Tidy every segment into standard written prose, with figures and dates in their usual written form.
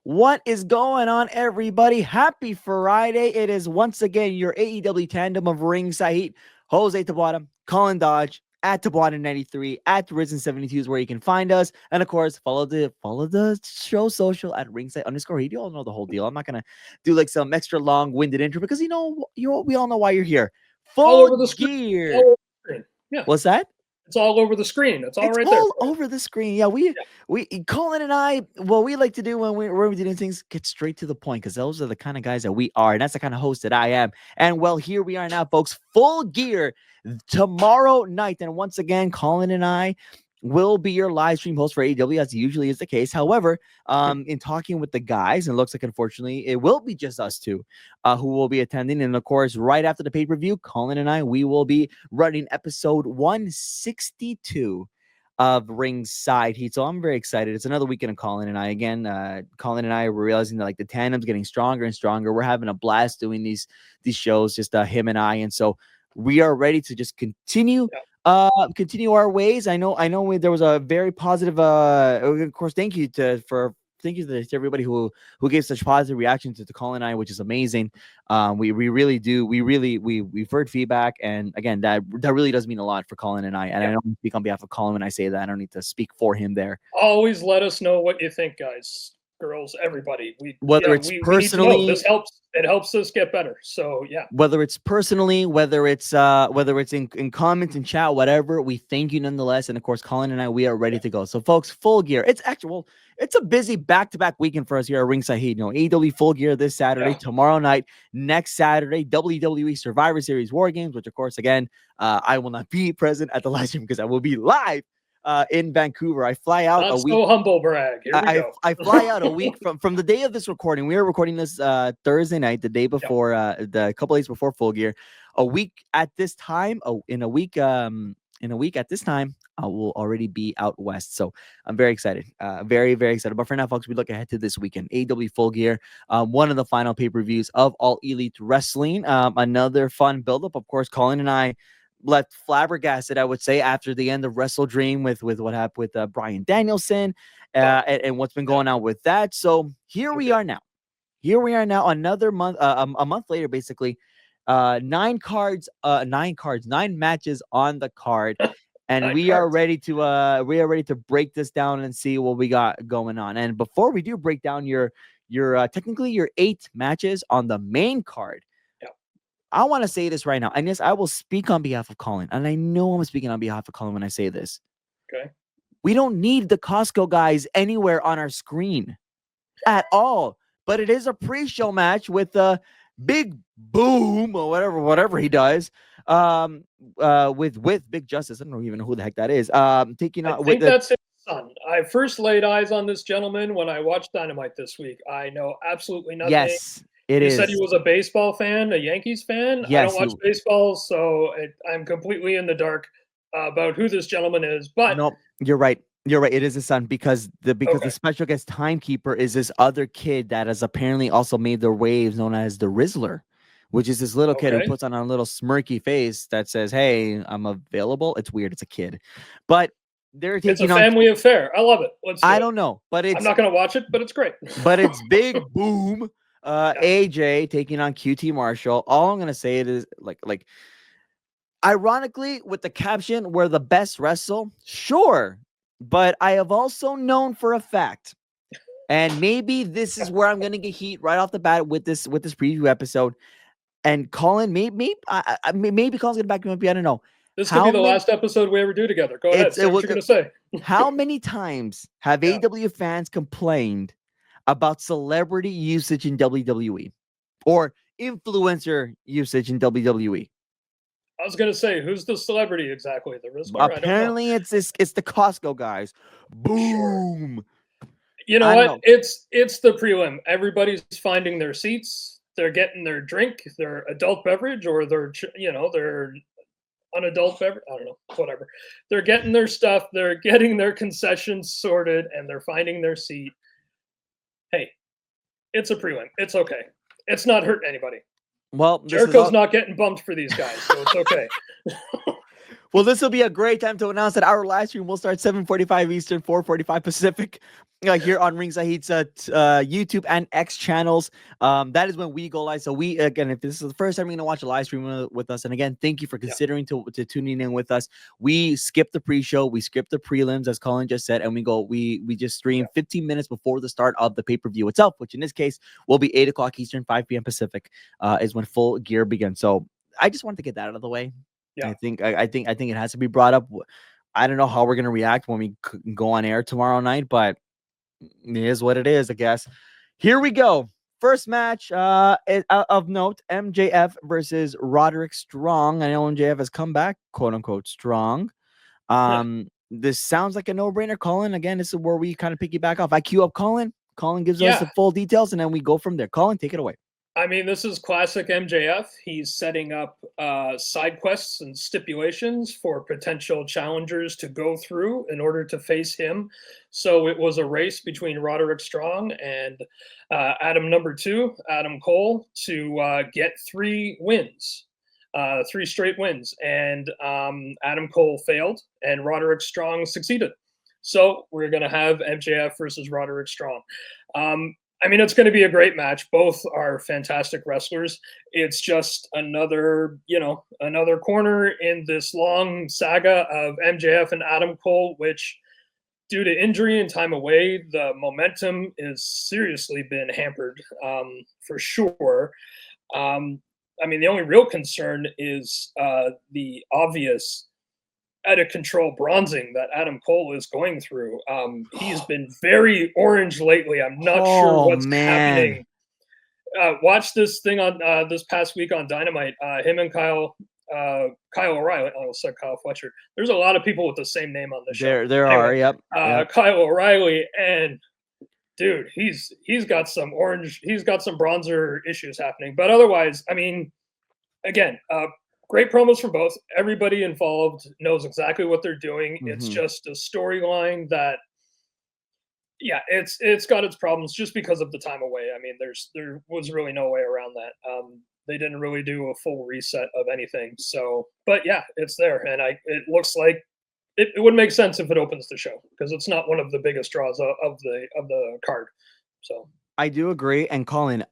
What is going on, everybody? Happy Friday. It is once again your AEW tandem of Ringside Heat, Jose Tabuada, Colin Dodge, at Tabuada93, at Risen72 is where you can find us. And of course, follow the show social at Ringside_Heat. You all know the whole deal. I'm not gonna do like some extra long-winded intro because we all know why you're here. All Full over the screen. All gear. over the screen. Yeah. What's that? It's all over the screen. It's all It's right there. all over the screen. Yeah, we Colin and I, what we like to do when we're doing things, get straight to the point because those are the kind of guys that we are, and that's the kind of host that I am. And well, here we are now, folks, full gear tomorrow night. And once again, Colin and I will be your live stream host for AEW, as usually is the case. However, in talking with the guys, and it looks like unfortunately it will be just us two who will be attending. And of course, right after the pay-per-view, Colin and I, we will be running episode 162 of Ringside Heat. So I'm very excited. It's another weekend of Colin and I. Again, Colin and I are realizing that like the tandem's getting stronger and stronger. We're having a blast doing these shows, just him and I. And so we are ready to just continue our ways. I know there was a very positive of course, thank you to everybody who gave such positive reactions to Colin and I, which is amazing. We really do. We've heard feedback, and again, that really does mean a lot for Colin and I. And I don't speak on behalf of Colin when I say that. I don't need to speak for him there. Always let us know what you think, guys, girls, everybody. Whether it's personally, we need to know. This helps. It helps us get better. So yeah. Whether it's personally, whether it's in comments and chat, whatever, we thank you nonetheless. And of course, Colin and I, we are ready to go. So folks, full gear. It's a busy back-to-back weekend for us here at Ringside Heat. AEW Full Gear this Saturday, tomorrow night, next Saturday, WWE Survivor Series War Games, which of course, again, I will not be present at the live stream because I will be live in Vancouver. I fly out a week. So humble brag. Here we go. I fly out a week from the day of this recording. We are recording this Thursday night, the day before, the couple days before Full Gear. A week at this time, in a week at this time, I will already be out west. So I'm very excited, very, very excited. But for now, folks, we look ahead to this weekend. AEW Full Gear, one of the final pay-per-views of All Elite Wrestling. Another fun build-up. Of course, Colin and I left flabbergasted, I would say, after the end of Wrestle Dream with what happened with Bryan Danielson and what's been going on with that. So here we are now. Another month, a month later, basically. 9 matches on the card, and we are ready to break this down and see what we got going on. And before we do break down your technically your 8 matches on the main card, I want to say this right now, and yes, I will speak on behalf of Colin, and I know I'm speaking on behalf of Colin when I say this. Okay. We don't need the Costco guys anywhere on our screen at all, but it is a pre-show match with Big Boom or whatever he does, with Big Justice. I don't even know who the heck that is. Taking out. I think that's his son. I first laid eyes on this gentleman when I watched Dynamite this week. I know absolutely nothing. Yes. He said he was a baseball fan, a Yankees fan. Yes, I don't watch baseball, so I'm completely in the dark about who this gentleman is. But no, you're right. It is his son because the special guest timekeeper is this other kid that has apparently also made their waves, known as the Rizzler, which is this little kid who puts on a little smirky face that says, "Hey, I'm available." It's weird. It's a kid, but they're taking it's a family affair. I love it. I don't know, but I'm not going to watch it, but it's great. But it's Big Boom. AJ taking on QT Marshall. All I'm gonna say it is like ironically with the caption "We're the best wrestle," sure, but I have also known for a fact, and maybe this is where I'm gonna get heat right off the bat with this preview episode. And Colin, maybe Colin's gonna back me up. I don't know. This could be the last episode we ever do together. Go ahead. Say what you're gonna say. How many times have AEW fans complained about celebrity usage in WWE or influencer usage in WWE? I was gonna say, who's the celebrity exactly? The Rizzler? Apparently, it's the Costco guys. Boom. You know what? It's the prelim. Everybody's finding their seats. They're getting their drink, their adult beverage, or their unadult beverage. I don't know. Whatever. They're getting their stuff. They're getting their concessions sorted, and they're finding their seat. Hey, it's a prelim. It's okay. It's not hurting anybody. Well, Jericho's not getting bumped for these guys, so it's okay. Well, this will be a great time to announce that our live stream will start 7:45 Eastern, 4:45 Pacific here on Ringside Heat's YouTube and X channels. That is when we go live. So we, again, if this is the first time you're going to watch a live stream with us, and again, thank you for considering to tuning in with us. We skip the pre-show, we skip the prelims, as Colin just said, and we just stream 15 minutes before the start of the pay-per-view itself, which in this case will be 8 o'clock Eastern, 5 p.m. Pacific, is when Full Gear begins. So I just wanted to get that out of the way. Yeah. I think it has to be brought up. I don't know how we're going to react when we go on air tomorrow night, but it is what it is, I guess. Here we go. First match of note, MJF versus Roderick Strong. I know MJF has come back, quote unquote, strong. This sounds like a no-brainer. Colin, again, this is where we kind of piggyback off. I queue up Colin. Colin gives us the full details, and then we go from there. Colin, take it away. I mean, this is classic MJF. He's setting up side quests and stipulations for potential challengers to go through in order to face him. So it was a race between Roderick Strong and Adam number 2, Adam Cole, to get 3 wins, 3 straight wins. And Adam Cole failed, and Roderick Strong succeeded. So we're going to have MJF versus Roderick Strong. I mean, it's going to be a great match. Both are fantastic wrestlers. It's just another corner in this long saga of MJF and Adam Cole, which, due to injury and time away, the momentum is seriously been hampered, for sure. I mean, the only real concern is the obvious out of control bronzing that Adam Cole is going through. He's been very orange lately. I'm not sure what's happening. Watch this thing on this past week on Dynamite. Him and Kyle O'Reilly. I almost said Kyle Fletcher. There's a lot of people with the same name on the show. There anyway, are. Yep. Kyle O'Reilly, and dude, he's got some orange. He's got some bronzer issues happening. But otherwise, I mean, again, great promos from both. Everybody involved knows exactly what they're doing. Mm-hmm. It's just a storyline that, it's got its problems just because of the time away. I mean, there was really no way around that. They didn't really do a full reset of anything. So, but it's there, and it looks like it would make sense if it opens the show, because it's not one of the biggest draws of the card. So I do agree. And Colin,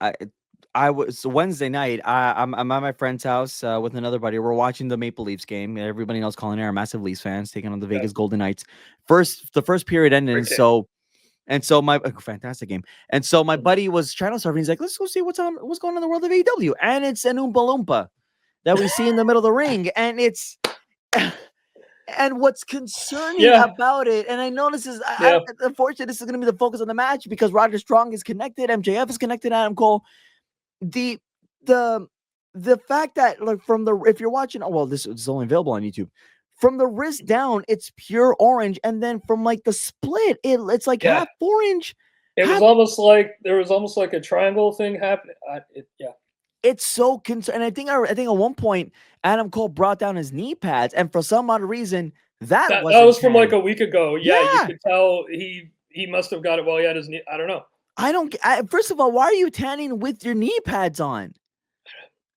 I was Wednesday night. I'm at my friend's house with another buddy. We're watching the Maple Leafs game. Everybody knows Colin and I are massive Leafs fans, taking on the Vegas Golden Knights. The first period ended, so my fantastic game. And so my buddy was trying to surf, and he's like, "Let's go see what's going on in the world of AEW." And it's an Oompa Loompa that we see in the middle of the ring, and it's. And what's concerning about it, and I know this is unfortunately, this is going to be the focus of the match because Roderick Strong is connected, MJF is connected, Adam Cole. The fact that, like, if you're watching, this is only available on YouTube. From the wrist down, it's pure orange, and then from like the split, it's like half orange. Was almost like there was almost like a triangle thing happening. It's so concerned. And I think at one point Adam Cole brought down his knee pads, and for some odd reason that was from like a week ago. You could tell he must have got it while he had his knee. I don't know. First of all, why are you tanning with your knee pads on?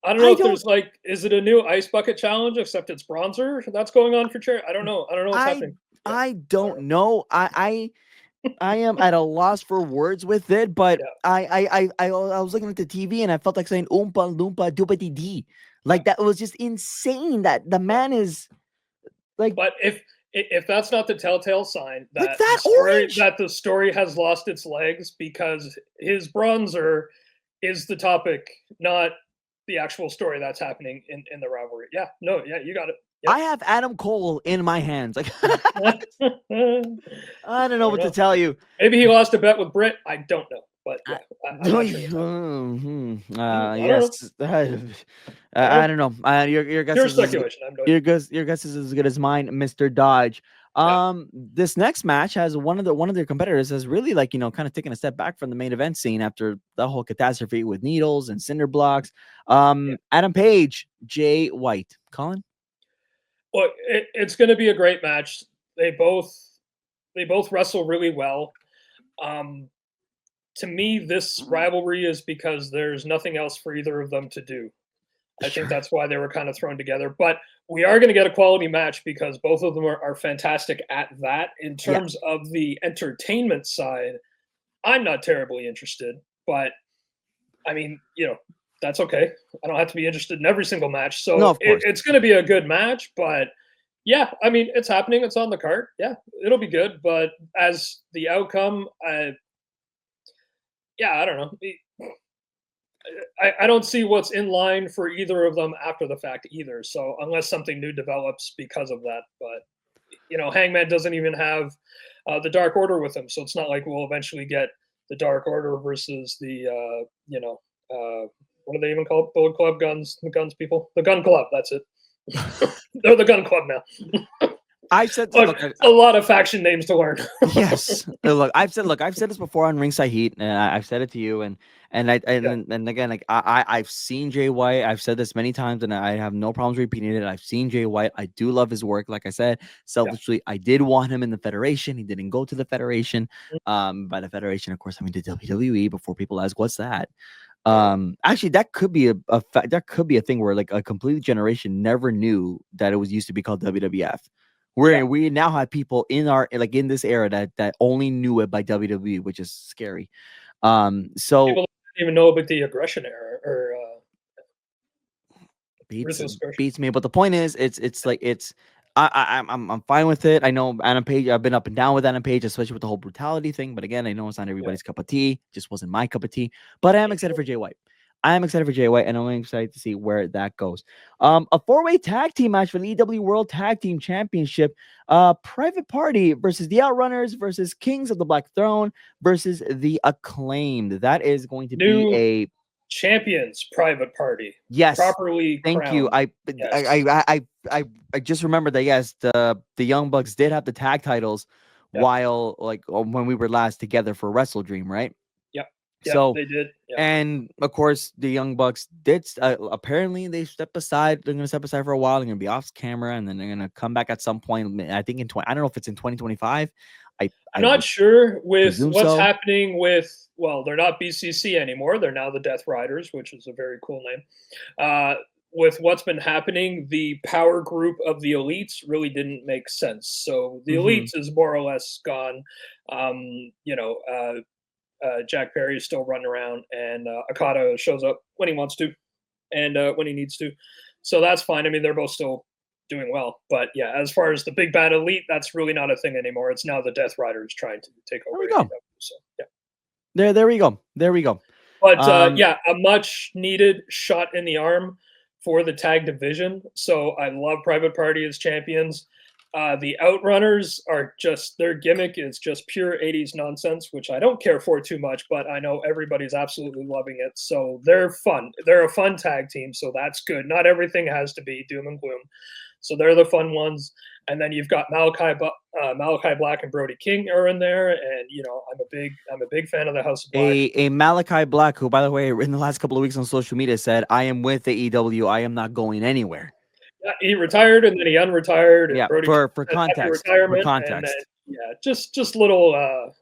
I don't know if there's is it a new ice bucket challenge, except it's bronzer that's going on for chair? I don't know. I don't know what's happening. I don't know. I am at a loss for words with it, but I was looking at the TV and I felt like saying Oompa Loompa Doopity Dee. Like, that was just insane that the man is like. But if that's not the telltale sign that the story has lost its legs, because his bronzer is the topic, not the actual story that's happening in the rivalry. You got it. Yep. I have Adam Cole in my hands. Like, I don't know what to tell you. Maybe he lost a bet with Britt. I don't know, but yes. I don't know. Your guess is speculation. Your guess is as good as mine, Mr. Dodge. This next match has one of their competitors has really, like, kind of taken a step back from the main event scene after the whole catastrophe with needles and cinder blocks. Adam Page, Jay White. Colin? Well, it's going to be a great match. They both wrestle really well. To me, this rivalry is because there's nothing else for either of them to do. I think that's why they were kind of thrown together. But we are going to get a quality match because both of them are fantastic at that. In terms of the entertainment side, I'm not terribly interested, but I mean, that's okay. I don't have to be interested in every single match. No, So of course. it's going to be a good match, but yeah, I mean, it's happening. It's on the card. Yeah, it'll be good. But as the outcome, yeah, I don't know. I don't see what's in line for either of them after the fact either. So unless something new develops because of that, but Hangman doesn't even have the Dark Order with him, so it's not like we'll eventually get the Dark Order versus the what are they even called? Bullet Club guns, the guns people, the Gun Club. That's it. They're the Gun Club now. I said, Look, a lot of faction names to learn. yes. I've said this before on Ringside Heat, and I've said it to you, and again, like I've seen Jay White. I've said this many times, and I have no problems repeating it. I've seen Jay White. I do love his work. Like I said, selfishly, I did want him in the Federation. He didn't go to the Federation. By the Federation, of course, I mean the WWE. Before people ask, what's that? Actually, that could be that could be a thing where like a complete generation never knew that it was used to be called WWF. Where we now have people in our in this era that only knew it by WWE, which is scary. So people don't even know about the aggression era or beats me. But the point is, I'm fine with it. I know Adam Page. I've been up and down with Adam Page, especially with the whole brutality thing. But again, I know it's not everybody's cup of tea. Just wasn't my cup of tea. But I am excited for Jay White. I am excited for Jay White, and I'm excited to see where that goes. A four-way tag team match for the EW World Tag Team Championship. Private Party versus the Outrunners versus Kings of the Black Throne versus the Acclaimed. That is going to be a champions Private Party. Yes, properly. Thank crowned. you. Yes. I just remembered that yes, the Young Bucks did have the tag titles while when we were last together for Wrestle Dream, right? So they did. And of course, the Young Bucks did. Apparently, they stepped aside. They're going to step aside for a while. They're going to be off camera, and then they're going to come back at some point. I think I don't know if it's in 2025. I'm not sure with what's happening with. Well, they're not BCC anymore. They're now the Death Riders, which is a very cool name. With what's been happening, the power group of the Elites really didn't make sense. So the Elites is more or less gone. Jack Perry is still running around, and Okada shows up when he wants to, and when he needs to. So that's fine. I mean, they're both still doing well. But yeah, as far as the big bad elite, that's really not a thing anymore. It's now the Death Riders trying to take over. There we go. So yeah. There we go. There we go. But yeah, a much needed shot in the arm for the tag division. So I love Private Party as champions. The Outrunners are just, their gimmick is just pure 80s nonsense, which I don't care for too much, but I know everybody's absolutely loving it. So they're fun. They're a fun tag team, so that's good. Not everything has to be doom and gloom. So they're the fun ones. And then you've got Malachi Black and Brody King are in there, and I'm a big fan of the House of Black. A Malachi Black, who by the way, in the last couple of weeks on social media said, "I am with AEW. I am not going anywhere." Yeah, he retired and then he unretired. And yeah, Brody for context. For context. And then, just little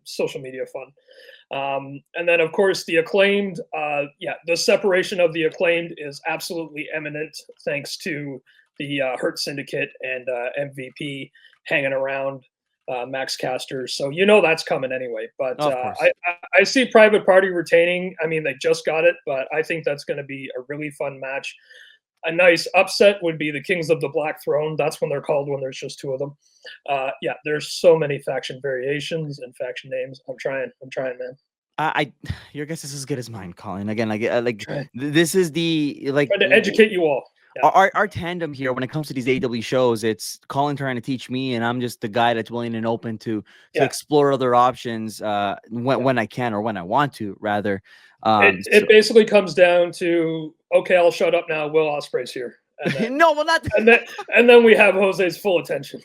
social media fun. And then of course the Acclaimed. The separation of the Acclaimed is absolutely imminent, thanks to the Hurt Syndicate and MVP hanging around Max Caster. So that's coming anyway. But I see Private Party retaining. I mean, they just got it, but I think that's going to be a really fun match. A nice upset would be the Kings of the Black Throne. That's when they're called when there's just two of them. There's so many faction variations and faction names. I'm trying, man. Your guess is as good as mine, Colin. Again, this is the trying to educate you all. Yeah. Our tandem here when it comes to these AEW shows, it's Colin trying to teach me, and I'm just the guy that's willing and open to explore other options when I can or when I want to, rather. It basically comes down to, okay, I'll shut up now. Will Ospreay's here. Then, no, well, not. and then we have Jose's full attention.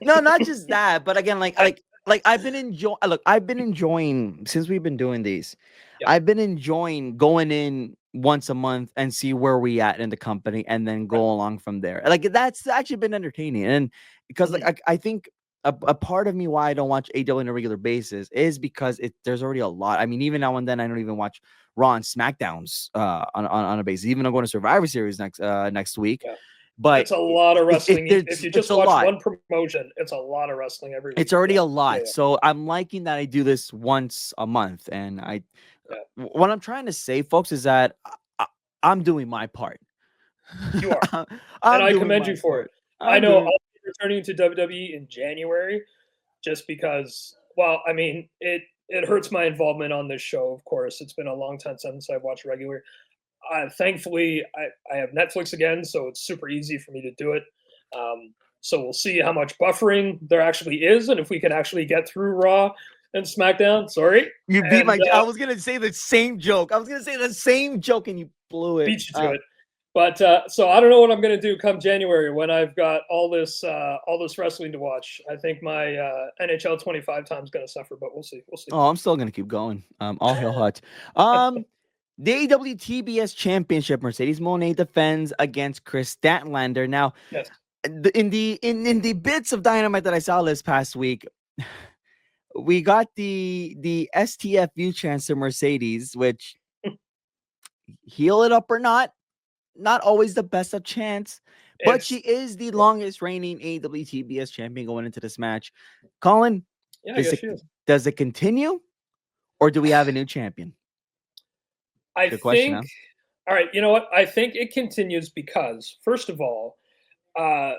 No, not just that, but again, I've been enjoying. Look, I've been enjoying since we've been doing these. Yeah. I've been enjoying going in once a month and see where we at in the company, and then go along from there. Like that's actually been entertaining, and because I think a part of me why I don't watch AEW on a regular basis is because there's already a lot. I mean, even now and then I don't even watch Raw and SmackDowns on a basis. Even though I'm going to Survivor Series next week. Yeah. But It's a lot of wrestling. If you it's just a watch lot. one promotion, it's a lot of wrestling every week. It's already Yeah. a lot. Yeah. So I'm liking that I do this once a month. And Yeah. what I'm trying to say, folks, is that I'm doing my part. You are. And I'm I doing commend my you for it. part. I I'm know doing. I'll be returning to WWE in January just because, well, I mean, it hurts my involvement on this show, of course. It's been a long time since I've watched regular. Thankfully, I have Netflix again, so it's super easy for me to do it. So we'll see how much buffering there actually is, and if we can actually get through Raw and SmackDown. Sorry, You beat and my. I was gonna say the same joke. I was gonna say the same joke, and you blew it. beat you to it. But so I don't know what I'm going to do come January when I've got all this wrestling to watch. I think my NHL 25 time is going to suffer, but we'll see. We'll see. Oh, I'm still gonna keep going. All hail Hutch. The AWTBS Championship, Mercedes Moné defends against Chris Statlander. Now, Yes. in the bits of Dynamite that I saw this past week, we got the STFU chance to Mercedes, which heal it up or not always the best of chance. But she is the longest reigning AWTBS champion going into this match. Colin, Yeah, I guess she is. does it continue, or do we have a new champion? I Good question, huh? think. All right, you know what? I think it continues because, first of all, uh,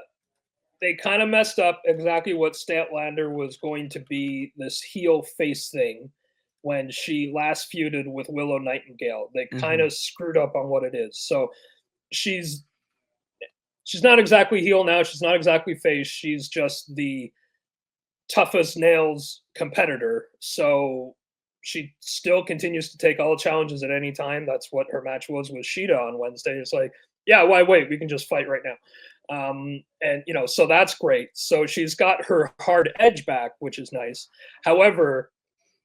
they kind of messed up exactly what Statlander was going to be this heel face thing when she last feuded with Willow Nightingale. They kind Mhm. of screwed up on what it is. So she's she's not exactly heel now. She's not exactly face. She's just the toughest nails competitor. So she still continues to take all challenges at any time. That's what her match was with Sheeta on Wednesday. It's like, yeah, why wait? We can just fight right now. And so that's great. So she's got her hard edge back, which is nice. However,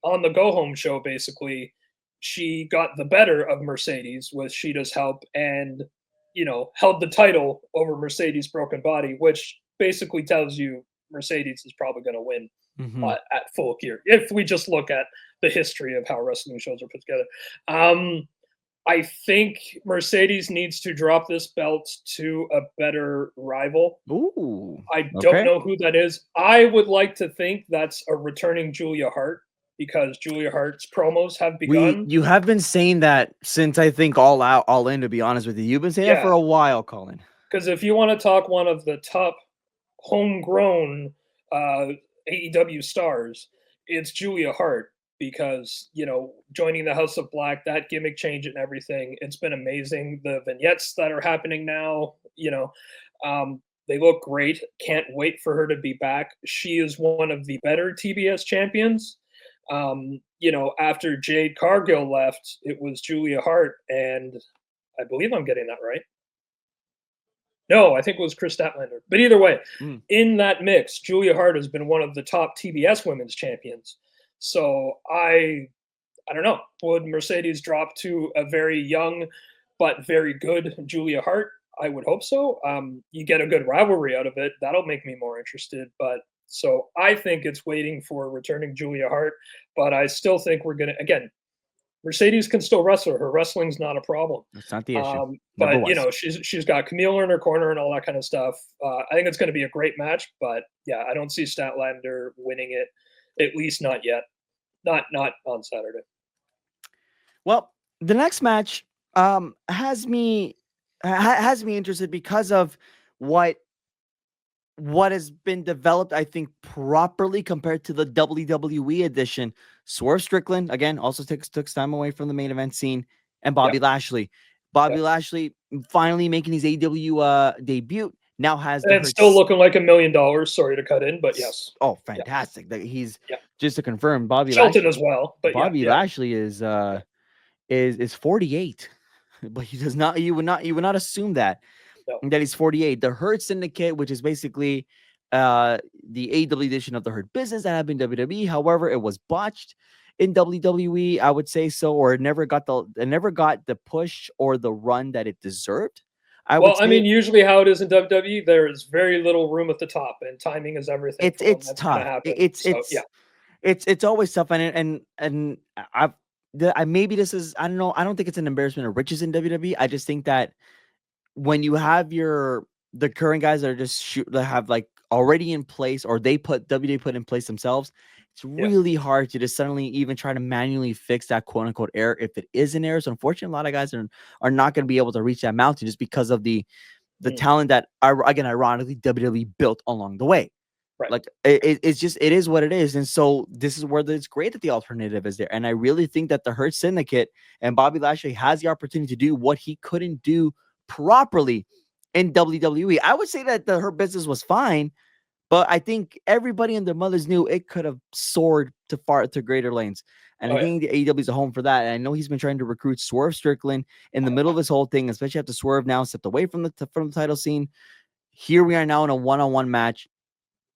on the go home show, basically, she got the better of Mercedes with Sheeta's help and, held the title over Mercedes' broken body, which basically tells you Mercedes is probably going to win Mhm. at Full Gear if we just look at the history of how wrestling shows are put together. I think Mercedes needs to drop this belt to a better rival. Ooh. I don't Okay. know who that is. I would like to think that's a returning Julia Hart because Julia Hart's promos have begun. You have been saying that since I think All Out, All In. To be honest with you, you've been saying that Yeah, for a while, Colin. because if you want to talk one of the top homegrown AEW stars, it's Julia Hart because joining the House of Black, that gimmick change and everything, it's been amazing. The vignettes that are happening now, they look great. Can't wait for her to be back. She is one of the better TBS champions. After Jade Cargill left, it was Julia Hart, and I believe I'm getting that right. No, I think it was Chris Statlander. But either way, Mm. in that mix, Julia Hart has been one of the top TBS women's champions. So I don't know. Would Mercedes drop to a very young but very good Julia Hart? I would hope so. You get a good rivalry out of it. That'll make me more interested. But so I think it's waiting for returning Julia Hart. But I still think we're gonna again. Mercedes can still wrestle. Her wrestling's not a problem. That's not the issue. Never But was. she's got Camille in her corner and all that kind of stuff. I think it's going to be a great match. But yeah, I don't see Statlander winning it, at least not yet. Not on Saturday. Well, the next match has me interested because of what has been developed, I think, properly compared to the WWE edition. Swerve Strickland, again, also took time away from the main event scene, and Yep. Bobby Lashley. Bobby Yep. Lashley finally making his AW debut. Now has the And hurt. still looking like $1,000,000. Sorry to cut in, but yes. Oh, Yeah. fantastic! He's Yeah. just to confirm, Bobby Shelton Lashley. as well. But yeah. Bobby Yeah. Lashley is 48, but he does not. You would not assume that No. he's 48. The Hurt Syndicate, which is basically the AW edition of the Hurt Business that happened in WWE. However, it was botched in WWE, I would say so, or it never got the push or the run that it deserved. I would Well, I say mean, usually how it is in WWE, there is very little room at the top, and timing is everything for when it's that's going to tough. happen. So yeah. It's always tough, and I maybe this is I don't know. I don't think it's an embarrassment of riches in WWE. I just think that when you have the current guys that are just that have like already in place, or they put WWE put in place themselves, it's Yeah. really hard to just suddenly even try to manually fix that quote unquote error if it is an error. So unfortunately, a lot of guys are not going to be able to reach that mountain just because of the Mm, talent that again, ironically, WWE built along the way. right. Like it's just it is what it is, and so this is where it's great that the alternative is there, and I really think that the Hurt Syndicate and Bobby Lashley has the opportunity to do what he couldn't do properly in WWE. I would say that the Hurt business was fine, but I think everybody and their mothers knew it could have soared to greater lanes. And I Oh yeah. think the AEW is a home for that. And I know he's been trying to recruit Swerve Strickland in the middle of this whole thing, especially after Swerve now stepped away from the title scene. Here we are now in a one-on-one match.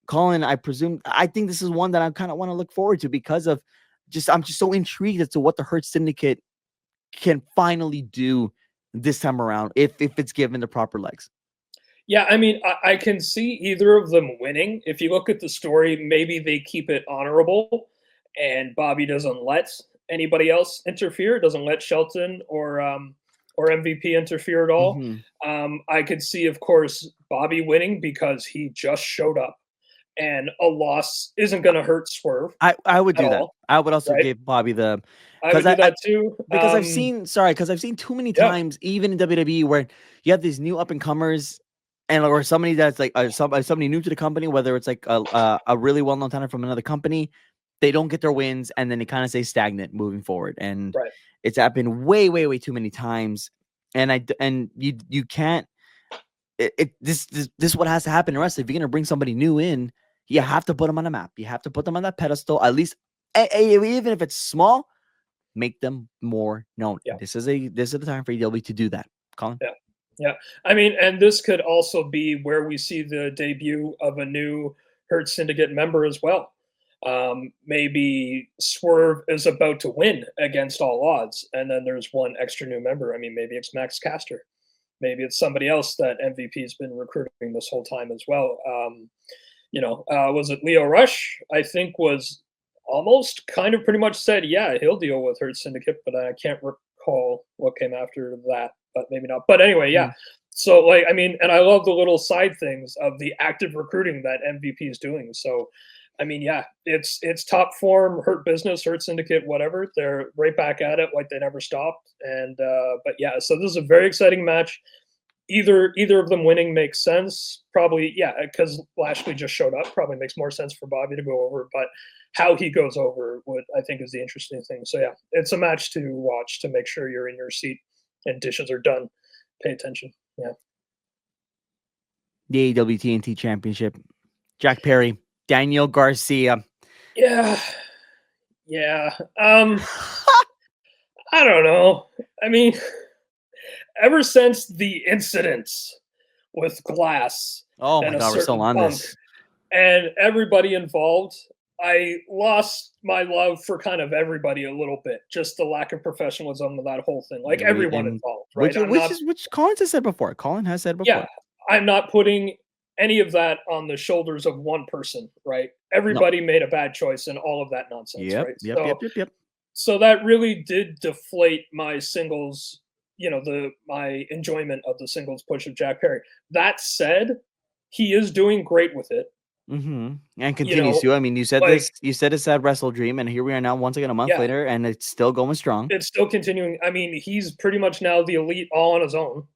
Colin, I think this is one that I kind of want to look forward to because of I'm just so intrigued as to what the Hurt Syndicate can finally do this time around if it's given the proper legs. Yeah, I mean, I can see either of them winning. If you look at the story, maybe they keep it honorable, and Bobby doesn't let anybody else interfere. Doesn't let Shelton or MVP interfere at all. Mm-hmm. I could see, of course, Bobby winning because he just showed up, and a loss isn't going to hurt Swerve I would at do that. all, I would also right? give Bobby the I because would do I that too. because I've seen too many Yeah, times, even in WWE, where you have these new up and comers, and or somebody that's like somebody new to the company, whether it's like a really well known talent from another company, they don't get their wins, and then they kind of stay stagnant moving forward, and right. it's happened way too many times, and you can't this is what has to happen in wrestling. If you're gonna bring somebody new in, you have to put them on a map. You have to put them on that pedestal, at least even if it's small, make them more known. Yeah. And this is the time for AEW to do that. Colin? Yeah. Yeah. I mean, and this could also be where we see the debut of a new Hurt Syndicate member as well. Maybe Swerve is about to win against all odds, and then there's one extra new member. I mean, maybe it's Max Caster. Maybe it's somebody else that MVP's been recruiting this whole time as well. Was it Leo Rush? I think was almost kind of pretty much said, yeah, he'll deal with Hurt Syndicate, but I can't recall what came after that, but maybe not. But anyway, yeah. Mm. So like, I mean, and I love the little side things of the active recruiting that MVP is doing. So, I mean, yeah, it's top form, Hurt Business, Hurt Syndicate, whatever. They're right back at it like they never stopped. And but yeah, so this is a very exciting match. Either of them winning makes sense. Probably, yeah, because Lashley just showed up. Probably makes more sense for Bobby to go over, but how he goes over would I think is the interesting thing. So yeah, it's a match to watch to make sure you're in your seat and dishes are done. Pay attention. Yeah. The AEW TNT Championship. Jack Perry, Daniel Garcia. Yeah. Yeah. I don't know. I mean, ever since the incidents with Glass Oh my and a God, we're still certain on Punk this. and everybody involved, I lost my love for kind of everybody a little bit. Just the lack of professionalism of that whole thing. Like Yeah, we everyone and involved, right? which Collins has said before. Colin has said Yeah, before. I'm not putting any of that on the shoulders of one person, right? No. Everybody made a bad choice and all of that nonsense, Yep. right? Yep. Yep. Yep. Yep. So that really did deflate my singles, my enjoyment of the singles push of Jack Perry. That said, he is doing great with it. Mm-hmm. And You continues know, to. I mean, you said like this. You said it's that Wrestle Dream, and here we are now, once again, a month yeah, later, and it's still going strong. it's still continuing. I mean, he's pretty much now the elite all on his own,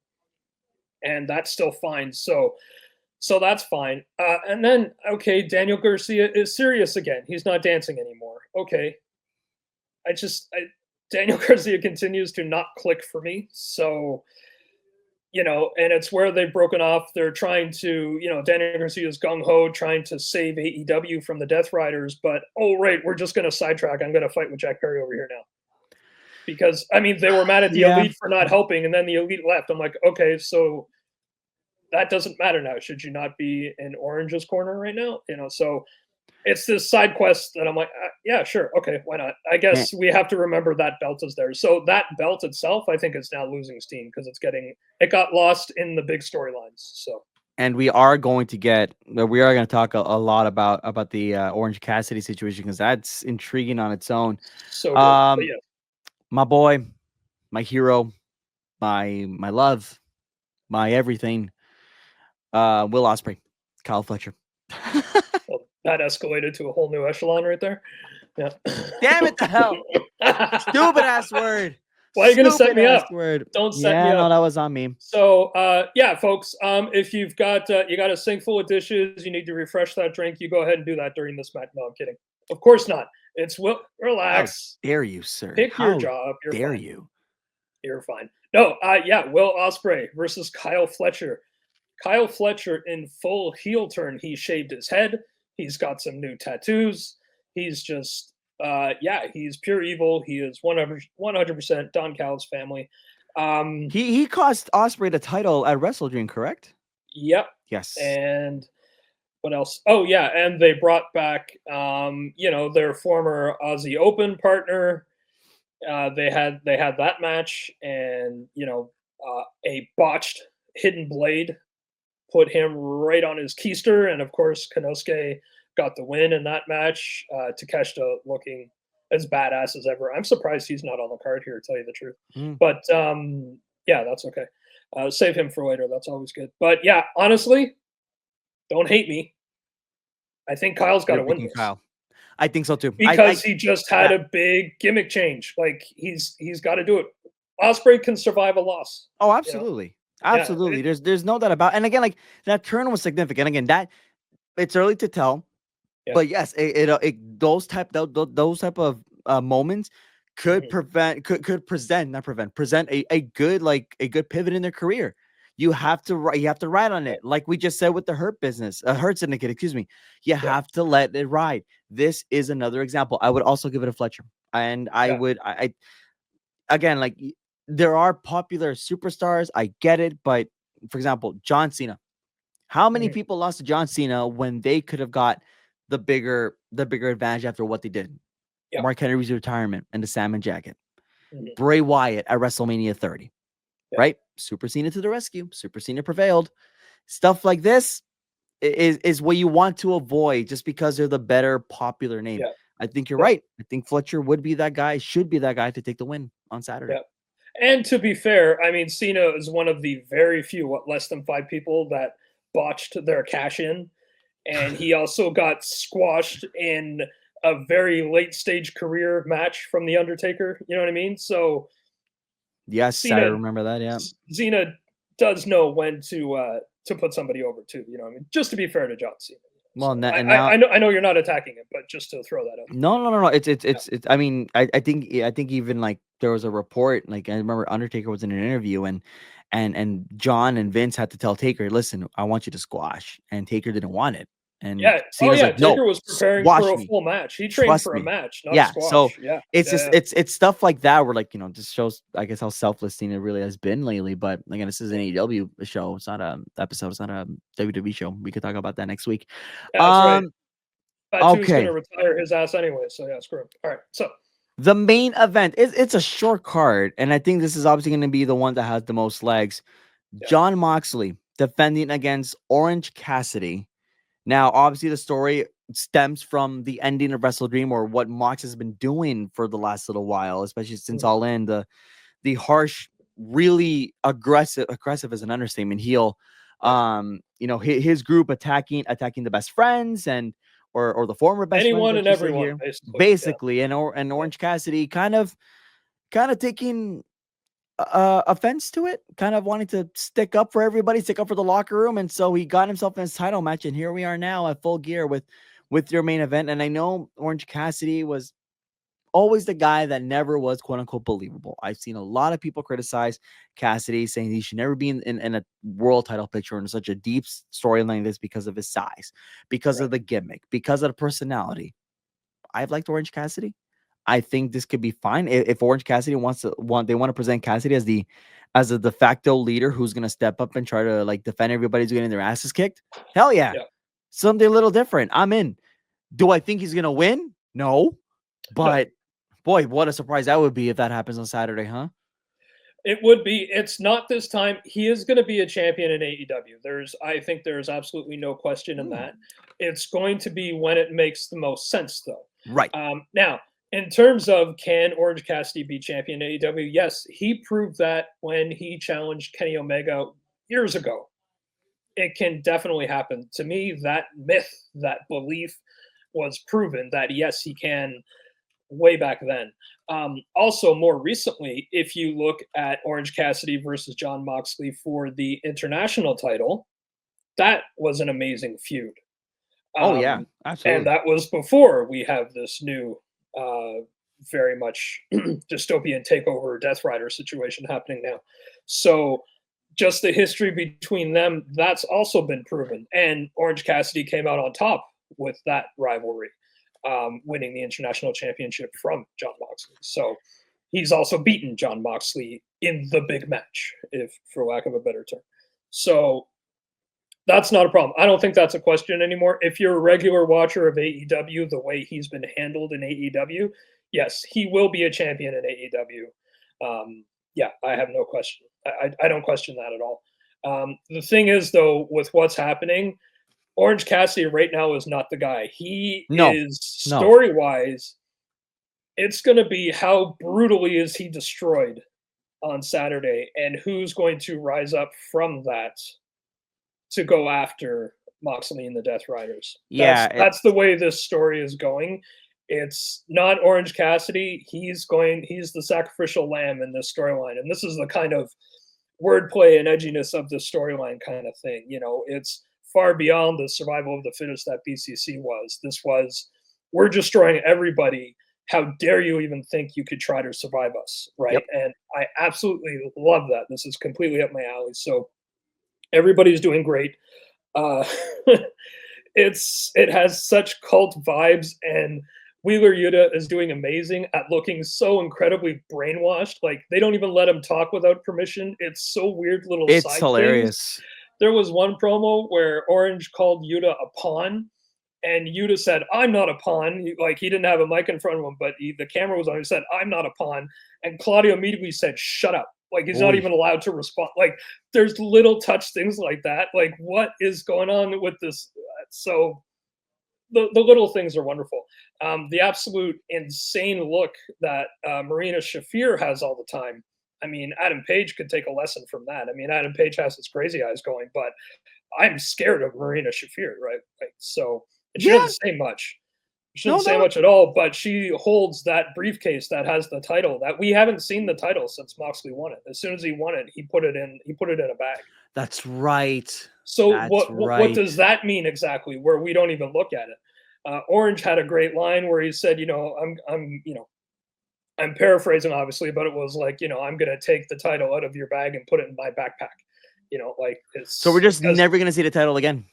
and that's still fine. So that's fine. And then okay, Daniel Garcia is serious again. He's not dancing anymore. Okay, Daniel Garcia continues to not click for me. So, and it's where they've broken off. They're trying to, Daniel Garcia's gung ho, trying to save AEW from the Death Riders. But, oh, right, we're just going to sidetrack. I'm going to fight with Jack Perry over here now. Because, I mean, they were mad at the Yeah. Elite for not helping, and then the Elite left. I'm like, okay, so that doesn't matter now. Should you not be in Orange's corner right now? So it's this side quest that I'm like, yeah, sure, okay, why not? I guess we have to remember that belt is there. So that belt itself, I think, is now losing steam because it got lost in the big storylines. So And we are going to talk a lot about the Orange Cassidy situation because that's intriguing on its own. so good, but Um, yeah, my boy, my hero, my love, my everything, Will Ospreay, Kyle Fletcher. Well, that escalated to a whole new echelon right there. Yeah. Damn it, the hell! Stupid ass word. Why are you gonna set Stupid me ass up? word. Don't set me Yeah, no, up. that was on me. So yeah, folks, if you've got you got a sink full of dishes, you need to refresh that drink. You go ahead and do that during this match. No, I'm kidding. Of course not. It's will How relax. dare you, sir? Pick your How job. You're dare fine. you? You're fine. No, yeah, Will Ospreay versus Kyle Fletcher. Kyle Fletcher in full heel turn. He shaved his head. He's got some new tattoos. He's just, yeah, he's pure evil. He is 100% Don Callis family. He cost Osprey the title at Wrestle Dream, correct? Yep. Yes. And what else? Oh yeah, and they brought back, their former Aussie Open partner. They had that match, and a botched hidden blade put him right on his keister, and of course Konosuke got the win in that match. Takeshita looking as badass as ever. I'm surprised he's not on the card here, to tell you the truth. But yeah, that's okay. Save him for later. That's always good. But yeah, honestly, don't hate me. I think Kyle's got to win this. Kyle. I think so too. Because he just had a big gimmick change. Like he's got to do it. Ospreay can survive a loss. Oh, absolutely. Absolutely. There's no doubt about. And again, like that turn was significant. Again, that it's early to tell. Yeah. But yes, those type of moments could present a good pivot in their career. You have to ride on it, like we just said with the Hurt Syndicate. Excuse me. You have to let it ride. This is another example. I would also give it a Fletcher, and I again, like there are popular superstars. I get it, but for example, John Cena. How many people lost to John Cena when they could have got the bigger advantage after what they did? Yeah. Mark Henry's retirement and the salmon jacket. Bray Wyatt at WrestleMania 30. Yeah. Right? Super Cena to the rescue. Super Cena prevailed. Stuff like this is what you want to avoid just because they're the better popular name. Yeah. I think you're right. I think Fletcher would be that guy, should be that guy to take the win on Saturday. Yeah. And to be fair, I mean, Cena is one of the very few, less than 5 people that botched their cash in. And he also got squashed in a very late stage career match from The Undertaker. You know what I mean? So yes, Cena, I remember that. Yeah. Cena does know when to put somebody over too. You know what I mean? Just to be fair to John Cena. Well, so I know you're not attacking it, but just to throw that out. No. It's. I mean, I think even like there was a report. Like I remember Undertaker was in an interview and John and Vince had to tell Taker, listen, I want you to squash, and Taker didn't want it. And Cena's like, Taker was preparing for a full match. He trained for a match, not a squash. So it's it's stuff like that where like this shows, I guess, how selfless Cena really has been lately. But again, this is an AEW show. It's not a episode. It's not a WWE show. We could talk about that next week. Yeah, that's right. He's gonna retire his ass anyway. So yeah, screw him. All right, so the main event it's a short card, and I think this is obviously going to be the one that has the most legs. Yeah. Jon Moxley defending against Orange Cassidy. Now, obviously, the story stems from the ending of Wrestle Dream, or what Mox has been doing for the last little while, especially since All In. The harsh, really aggressive is an understatement. Heel, his group attacking the best friends and or the former best anyone friends, and everyone, basically. And Orange Cassidy kind of taking offense to it, kind of wanting to stick up for everybody, stick up for the locker room, and so he got himself in his title match, and here we are now at Full Gear with your main event. And I know Orange Cassidy was always the guy that never was quote unquote believable. I've seen a lot of people criticize Cassidy, saying he should never be in a world title picture in such a deep storyline like this because of his size, because of the gimmick, because of the personality. I've liked Orange Cassidy. I think this could be fine if Orange Cassidy they want to present Cassidy as a de facto leader who's going to step up and try to like defend everybody who's getting their asses kicked. Hell yeah. Something a little different. I'm in. Do I think he's going to win? No. But boy, what a surprise that would be if that happens on Saturday, huh? It would be. It's not this time. He is going to be a champion in AEW. I think there's absolutely no question in that. It's going to be when it makes the most sense, though. Right. Now, in terms of can Orange Cassidy be champion in AEW? Yes, he proved that when he challenged Kenny Omega years ago. it can definitely happen. To me, that myth, that belief was proven that yes, he can way back then. Also, more recently, if you look at Orange Cassidy versus John Moxley for the international title, that was an amazing feud. Oh yeah, And absolutely. that was before we have this new, uh, very much dystopian takeover Death Rider situation happening now. So, just the history between them, that's also been proven. And Orange Cassidy came out on top with that rivalry, winning the international championship from John Moxley. So, he's also beaten John Moxley in the big match, if for lack of a better term. So, that's not a problem. I don't think that's a question anymore. If you're a regular watcher of AEW, the way he's been handled in AEW, yes, he will be a champion in AEW. Yeah, I have no question. I don't question that at all. The thing is, though, with what's happening, Orange Cassidy right now is not the guy. He No, is no. story wise. It's going to be how brutally is he destroyed on Saturday, and who's going to rise up from that to go after Moxley and the Death Riders. Yeah, That's the way this story is going. It's not Orange Cassidy. He's the sacrificial lamb in this storyline. And this is the kind of wordplay and edginess of the storyline kind of thing. You know, it's far beyond the survival of the fittest that BCC was. This was we're destroying everybody. How dare you even think you could try to survive us, right? yep. And I absolutely love that. This is completely up my alley. So everybody's doing great. Uh, it has such cult vibes, and Wheeler Yuta is doing amazing at looking so incredibly brainwashed. Like they don't even let him talk without permission. It's so weird little It's side things. hilarious. There was one promo where Orange called Yuta a pawn, and Yuta said, "I'm not a pawn." Like he didn't have a mic in front of him, but the camera was on. He said, "I'm not a pawn," and Claudio immediately said, "Shut up." Like he's not Oy. even allowed to respond. Like there's little touch things like that. Like what is going on with this? So the little things are wonderful. The absolute insane look that Marina Shafir has all the time. I mean, Adam Page could take a lesson from that. I mean, Adam Page has his crazy eyes going, but I'm scared of Marina Shafir, right? Like, so, and she Yeah. doesn't say much. She No, doesn't say no. much at all, but she holds that briefcase that has the title that we haven't seen the title since Moxley won it. As soon as he won it, he put it in. He put it in a bag. That's right. So That's what right. does that mean exactly? Where we don't even look at it. Orange had a great line where he said, you know, I'm paraphrasing obviously, but it was like, you know, I'm gonna take the title out of your bag and put it in my backpack. You know, like So we're it's just because never gonna see the title again.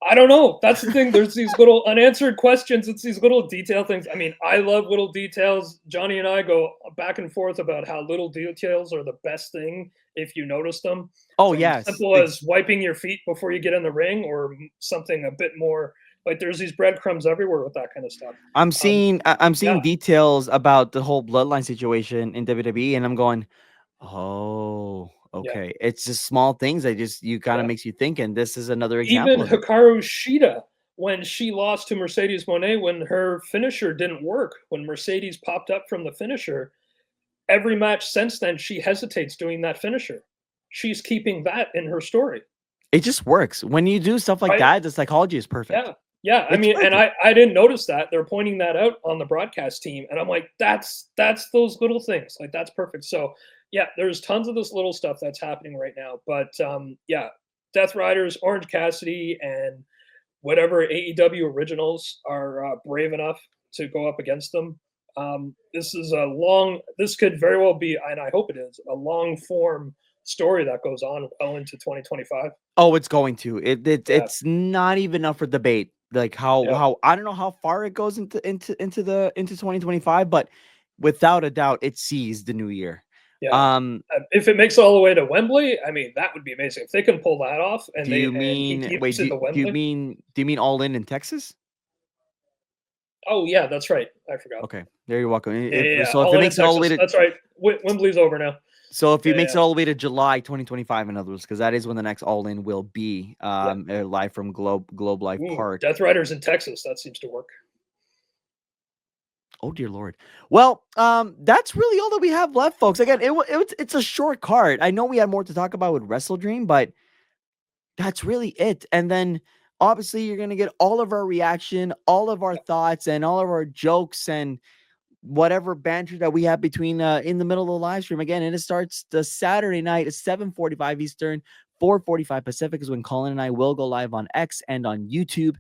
I don't know. That's the thing. There's these little unanswered questions. It's these little detail things. I mean, I love little details. Johnny and I go back and forth about how little details are the best thing if you notice them. Oh From yes. simple as wiping your feet before you get in the ring, or something a bit more like there's these breadcrumbs everywhere with that kind of stuff. Um, I'm yeah, seeing details about the whole bloodline situation in WWE, and I'm going, oh, yeah, okay. It's just small things that just you kind of yeah. makes you think, and this is another Even example of it. Hikaru Shida, when she lost to Mercedes Monet, when her finisher didn't work, when Mercedes popped up from the finisher, every match since then, she hesitates doing that finisher. She's keeping that in her story, It just works. When you do stuff like right? that, the psychology is perfect. Yeah. Yeah. I It's mean, and perfect. I didn't notice that. They're pointing that out on the broadcast team. And I'm like, that's those little things. Like that's perfect. So yeah, there's tons of this little stuff that's happening right now. But yeah, Death Riders, Orange Cassidy, and whatever AEW originals are brave enough to go up against them. This could very well be, and I hope it is, a long form story that goes on well into 2025. Oh, it's going to. Yeah, It's not even up for debate. Like yeah, how I don't know how far it goes into 2025, but without a doubt, it sees the new year. yeah. Um, If it makes it all the way to Wembley, I mean, that would be amazing. If they can pull that off and do you he mean wait? keeps it to Wembley. Do you mean all in Texas? Oh yeah, that's right. I forgot. Okay, there you're welcome. Yeah, yeah, yeah. If it All in makes it all the way Texas. to That's right. Wembley's over now. if it Yeah, makes yeah, it all the way to July 2025, in other words, because that is when the next all in will be yeah. live from Globe Life Ooh, Park. Death Riders in Texas. That seems to work. Oh dear lord. Well, that's really all that we have left, folks. Again, it's a short card. I know we had more to talk about with Wrestle Dream, but that's really it. And then obviously you're gonna get all of our reaction, all of our thoughts, and all of our jokes and whatever banter that we have between in the middle of the live stream. Again, and it starts the Saturday night at 7:45 Eastern, 4:45 Pacific is when Colin and I will go live on X and on YouTube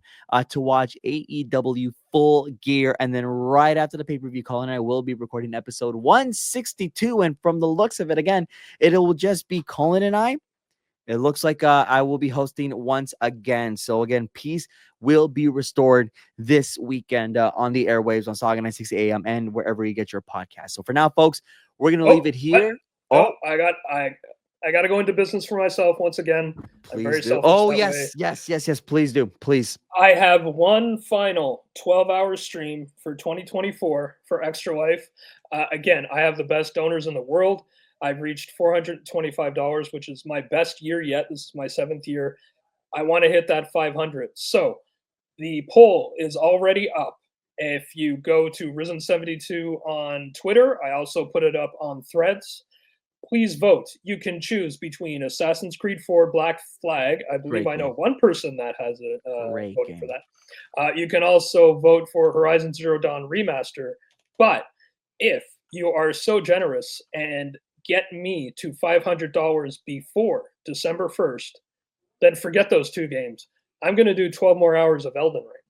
to watch AEW Full Gear. And then right after the pay-per-view, Colin and I will be recording episode 162. And from the looks of it, again, it will just be Colin and I. It looks like I will be hosting once again. So again, peace will be restored this weekend on the airwaves on Sauga 960 AM and wherever you get your podcast. So for now, folks, we're gonna leave it here. Oh, I got to go into business for myself once again. I'm very Please do. selfish Oh, that yes, way. yes. Please do. Please. I have one final 12-hour stream for 2024 for Extra Life. Again, I have the best donors in the world. I've reached $425, which is my best year yet. This is my 7th year. I want to hit that 500. So the poll is already up. If you go to Risen72 on Twitter, I also put it up on Threads. Please vote. You can choose between Assassin's Creed 4 Black Flag. I believe Great I know game. one person that has Great voted for game. that. You can also vote for Horizon Zero Dawn Remaster. But if you are so generous and get me to $500 before December 1st, then forget those 2 games. I'm going to do 12 more hours of Elden Ring.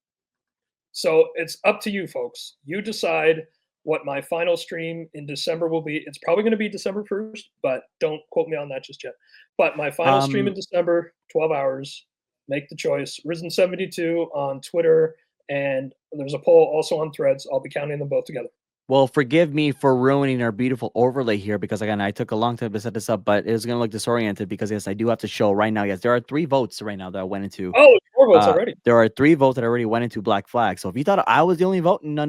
So it's up to you, folks. You decide what my final stream in December will be. It's probably going to be December 1st, but don't quote me on that just yet. But my final stream in December, 12 hours. Make the choice. Risen72 on Twitter, and there's a poll also on Threads. I'll be counting them both together. Well, forgive me for ruining our beautiful overlay here because, again, I took a long time to set this up, but it was going to look disoriented because, yes, I do have to show right now. Yes, there are 3 votes right now that went into. Oh, 4 votes already. There are 3 votes that already went into Black Flag. So if you thought I was the only vote, no,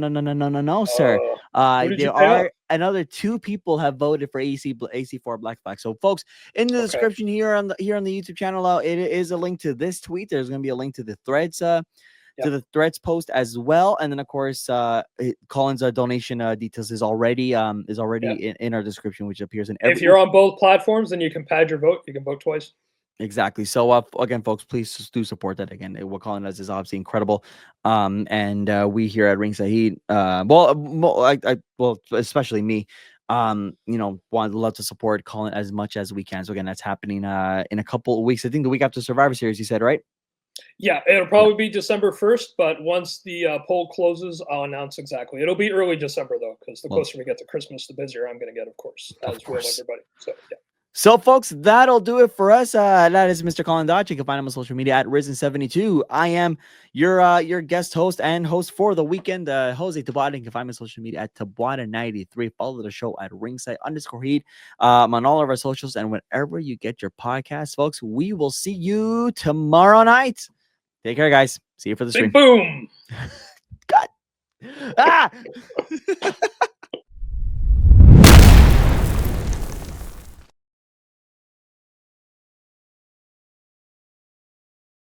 sir. Who did you There pay are up? another 2 people have voted for AC4 Black Flag. So, folks, in the Okay. description here on the YouTube channel, it is a link to this tweet. There's going to be a link to the Threads. To the Threads post as well, and then of course, Colin's donation details is already in our description, which appears in every. If you're on both platforms, then you can pad your vote. You can vote twice. Exactly. So again, folks, please just do support that. Again, what Colin does is obviously incredible. And we here at Ringside, well, especially me, love to support Colin as much as we can. So again, that's happening in a couple of weeks. I think the week after Survivor Series, you said, right? Yeah, it'll probably be December 1st, but once the poll closes, I'll announce exactly. It'll be early December, though, because the closer we get to Christmas, the busier I'm going to get, of course, as will everybody. So, yeah. So, folks, that'll do it for us. That is Mr. Colin Dodge. You can find him on social media at Risen72. I am your guest host and host for the weekend, Jose Tabata. You can find me on social media at Tabata93. Follow the show at Ringside_Heat on all of our socials and wherever you get your podcasts, folks. We will see you tomorrow night. Take care, guys. See you for the stream. Big boom. God.